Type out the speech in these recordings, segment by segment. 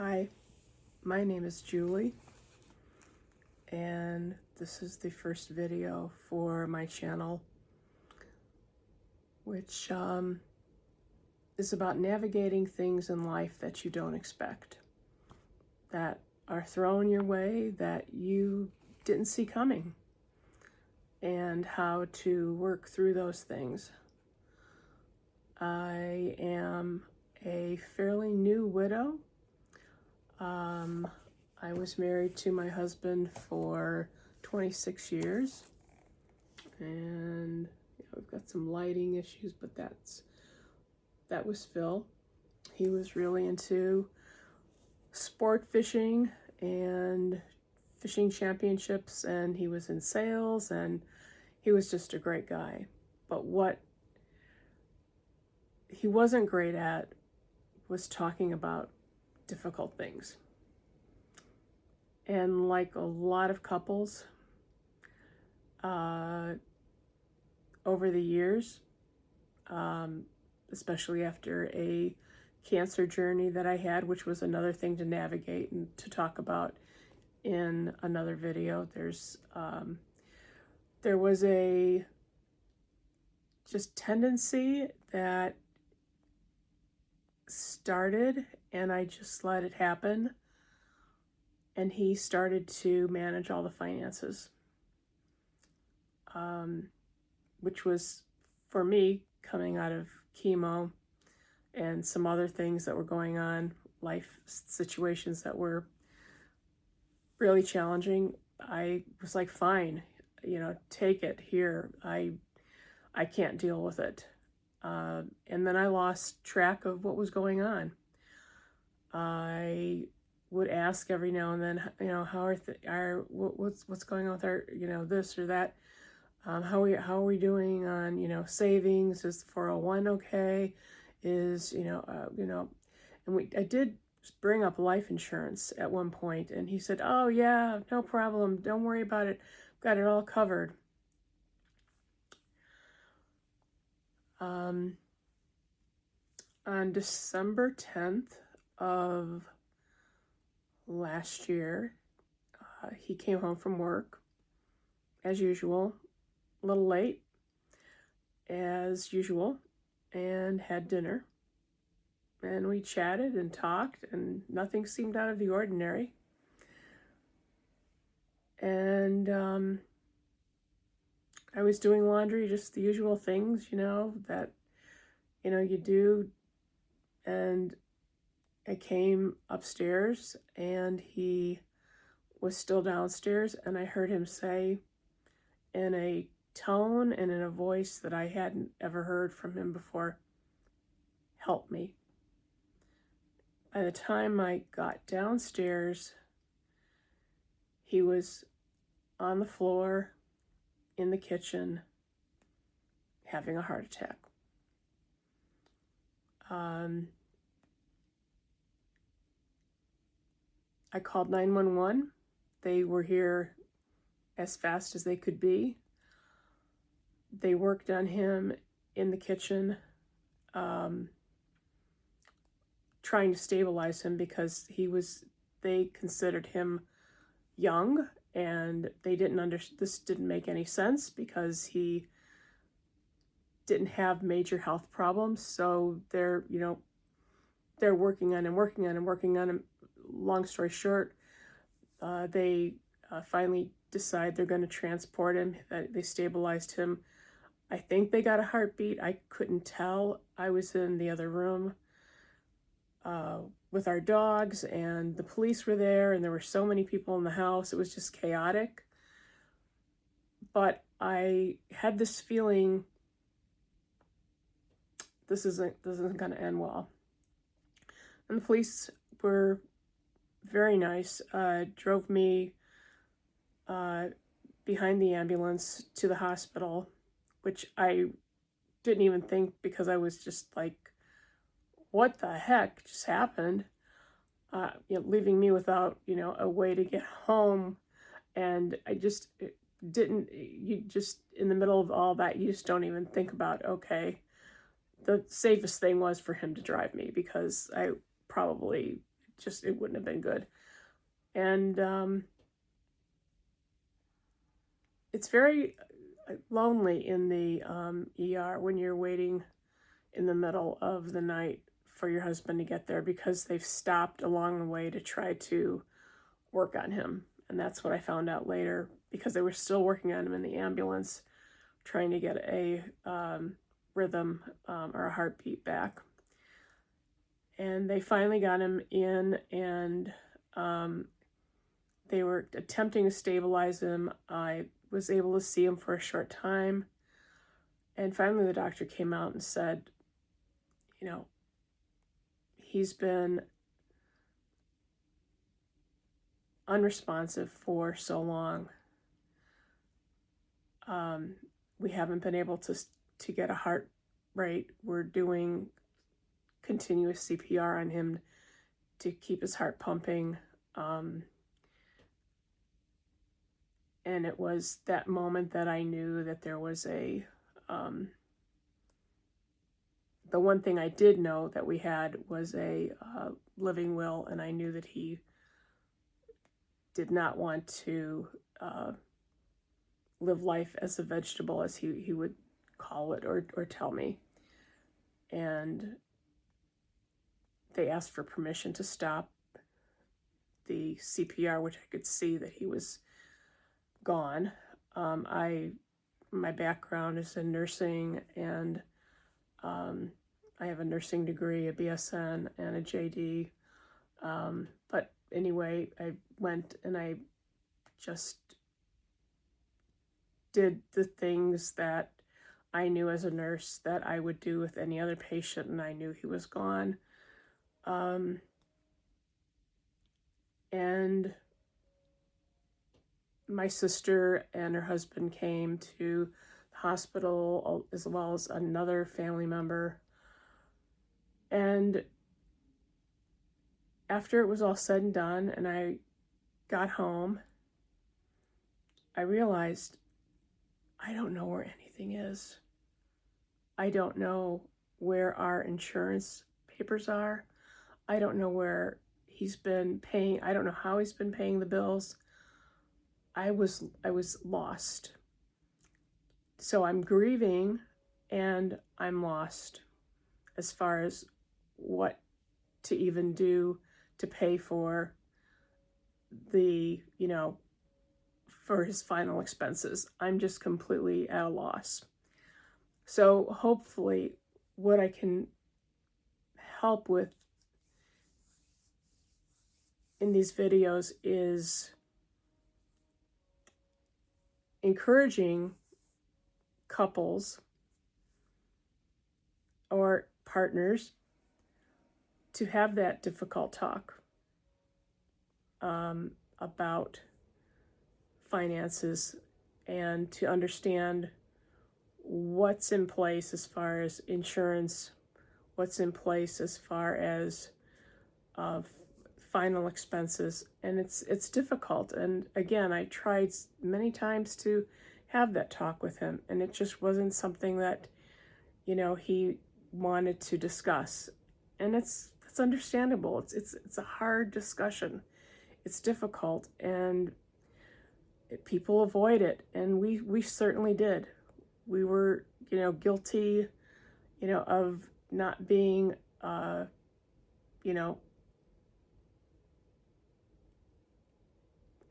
Hi, my name is Julie, and this is the first video for my channel, which is about navigating things in life that you don't expect, that are thrown your way that you didn't see coming, and how to work through those things. I am a fairly new widow. I was married to my husband for 26 years, and we've got some lighting issues, but that was Phil. He was really into sport fishing and fishing championships, and he was in sales, and he was just a great guy. But what he wasn't great at was talking about difficult things. And like a lot of couples, over the years, especially after a cancer journey that I had, which was another thing to navigate and to talk about in another video, there was a just tendency that started, and I just let it happen. And he started to manage all the finances, which was, for me, coming out of chemo and some other things that were going on, life situations that were really challenging. I was like, fine, take it here. I can't deal with it. And then I lost track of what was going on. I would ask every now and then, how what's going on with our, this or that. How are we doing on, savings? Is the 401 okay? Is, and I did bring up life insurance at one point, and he said, oh yeah, no problem. Don't worry about it. Got it all covered. On December 10th of last year, he came home from work, as usual, a little late, as usual, and had dinner. And we chatted and talked, and nothing seemed out of the ordinary. And I was doing laundry, just the usual things, that, you do. And I came upstairs, and he was still downstairs, and I heard him say, in a tone and in a voice that I hadn't ever heard from him before, help me. By the time I got downstairs, he was on the floor in the kitchen having a heart attack. I called 911. They were here as fast as they could be. They worked on him in the kitchen, trying to stabilize him because they considered him young, and they this didn't make any sense because he didn't have major health problems. So they're working on him. Long story short, they finally decide they're going to transport him. They stabilized him. I think they got a heartbeat. I couldn't tell. I was in the other room with our dogs, and the police were there, and there were so many people in the house. It was just chaotic. But I had this feeling, this isn't going to end well. And the police were very nice, drove me behind the ambulance to the hospital, which I didn't even think, because I was just like, what the heck just happened? Leaving me without, a way to get home. And I just in the middle of all that, you just don't even think about, okay, the safest thing was for him to drive me, because I probably it wouldn't have been good. And it's very lonely in the ER when you're waiting in the middle of the night for your husband to get there, because they've stopped along the way to try to work on him. And that's what I found out later, because they were still working on him in the ambulance, trying to get a rhythm or a heartbeat back. And they finally got him in, and they were attempting to stabilize him. I was able to see him for a short time. And finally the doctor came out and said, you know, he's been unresponsive for so long. We haven't been able to get a heart rate. We're doing continuous CPR on him to keep his heart pumping. And it was that moment that I knew that there was the one thing I did know that we had was a living will, and I knew that he did not want to live life as a vegetable, as he would call it or tell me. And they asked for permission to stop the CPR, which I could see that he was gone. My background is in nursing, and I have a nursing degree, a BSN, and a JD. But anyway, I went and I just did the things that I knew as a nurse that I would do with any other patient, and I knew he was gone. And my sister and her husband came to the hospital, as well as another family member. And after it was all said and done, and I got home, I realized I don't know where anything is. I don't know where our insurance papers are. I don't know where he's been paying. I don't know how he's been paying the bills. I was lost. So I'm grieving, and I'm lost as far as what to even do to pay for for his final expenses. I'm just completely at a loss. So hopefully what I can help with in these videos is encouraging couples or partners to have that difficult talk about finances, and to understand what's in place as far as insurance, what's in place as far as final expenses. And it's difficult. And again, I tried many times to have that talk with him, and it just wasn't something that, he wanted to discuss. And it's understandable. It's a hard discussion. It's difficult, and people avoid it, and we certainly did. We were, guilty, of not being,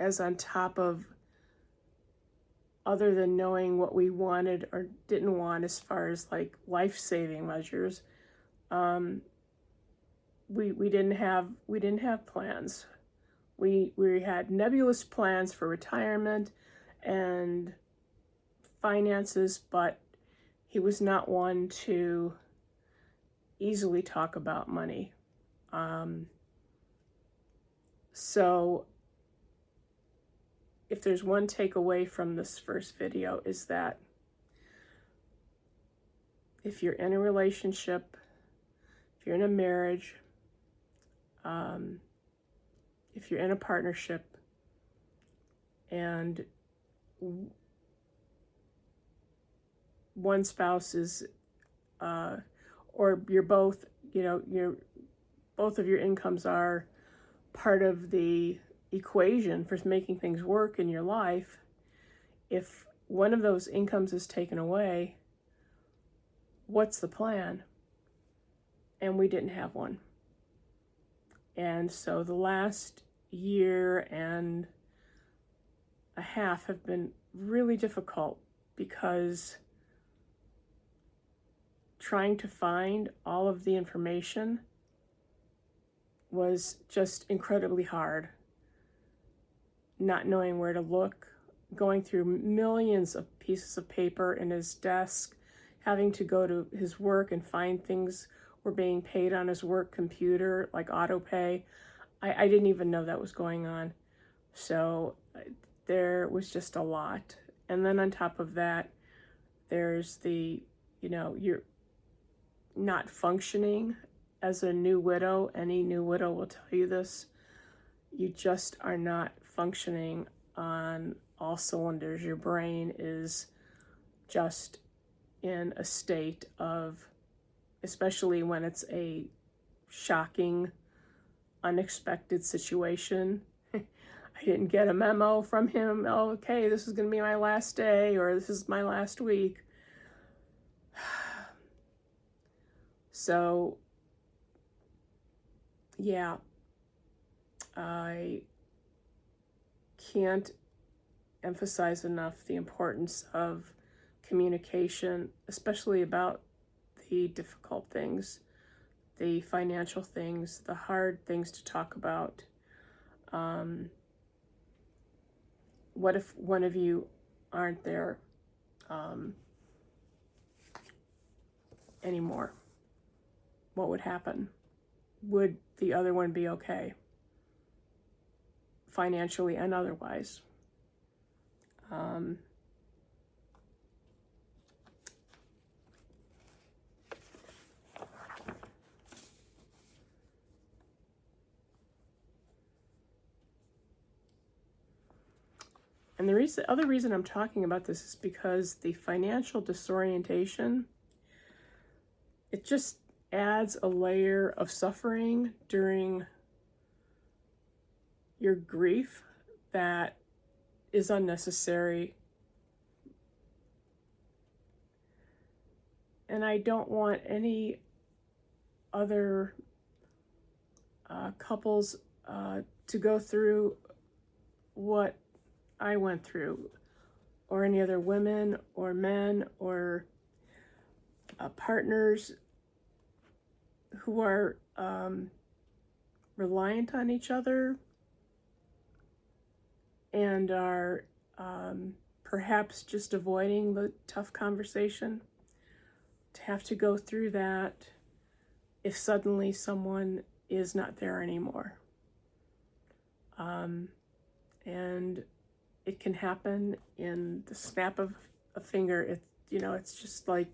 as on top of, other than knowing what we wanted or didn't want as far as like life-saving measures. We didn't have plans. We had nebulous plans for retirement and finances, but he was not one to easily talk about money. So if there's one takeaway from this first video, is that if you're in a relationship, if you're in a marriage, if you're in a partnership, and one spouse is, or you're both, both of your incomes are part of the equation for making things work in your life. If one of those incomes is taken away, what's the plan? And we didn't have one. And so the last year and a half have been really difficult, because trying to find all of the information was just incredibly hard. Not knowing where to look, going through millions of pieces of paper in his desk, having to go to his work and find things were being paid on his work computer, like auto pay. I didn't even know that was going on. So there was just a lot. And then on top of that, there's the, you're not functioning as a new widow. Any new widow will tell you this. You just are not functioning on all cylinders. Your brain is just in a state of, especially when it's a shocking, unexpected situation. I didn't get a memo from him, oh, okay, this is going to be my last day, or this is my last week. So, yeah, I can't emphasize enough the importance of communication, especially about the difficult things, the financial things, the hard things to talk about. What if one of you aren't there anymore? What would happen? Would the other one be okay? Financially and otherwise. And the other reason I'm talking about this is because the financial disorientation, it just adds a layer of suffering during your grief that is unnecessary. And I don't want any other couples to go through what I went through, or any other women or men or partners who are reliant on each other and are perhaps just avoiding the tough conversation, to have to go through that if suddenly someone is not there anymore. And it can happen in the snap of a finger. It's just like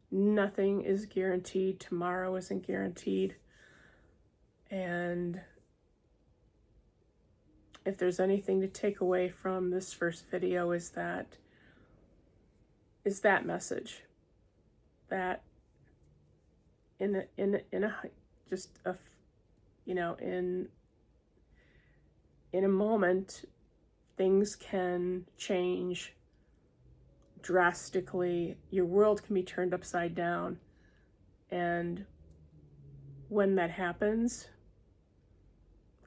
nothing is guaranteed. Tomorrow isn't guaranteed. And if there's anything to take away from this first video is that message, that in a moment, things can change drastically. Your world can be turned upside down. And when that happens,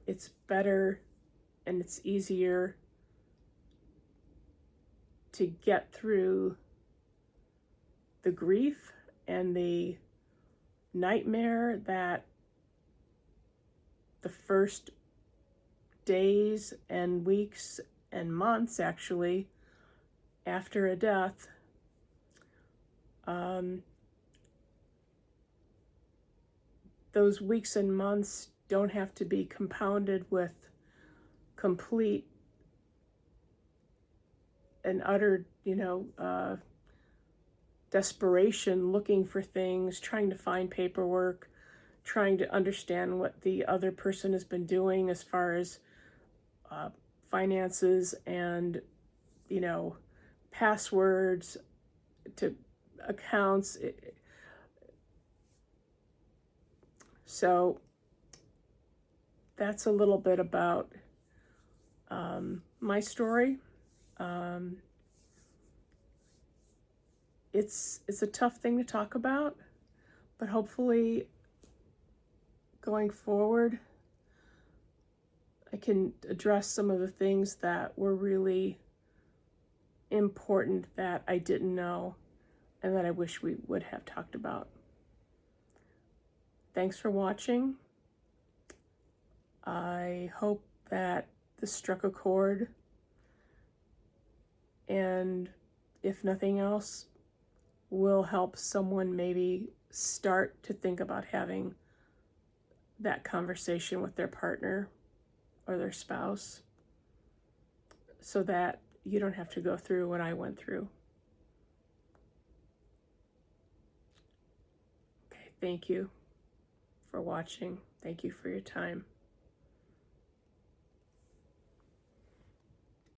it's better and it's easier to get through the grief and the nightmare that the first days and weeks and months, actually, after a death, those weeks and months don't have to be compounded with complete and utter, desperation, looking for things, trying to find paperwork, trying to understand what the other person has been doing as far as finances and, passwords to accounts. So that's a little bit about my story. It's a tough thing to talk about, but hopefully going forward, I can address some of the things that were really important that I didn't know and that I wish we would have talked about. Thanks for watching. I hope that this struck a chord, and if nothing else, will help someone maybe start to think about having that conversation with their partner or their spouse, so that you don't have to go through what I went through. Okay, thank you for watching. Thank you for your time.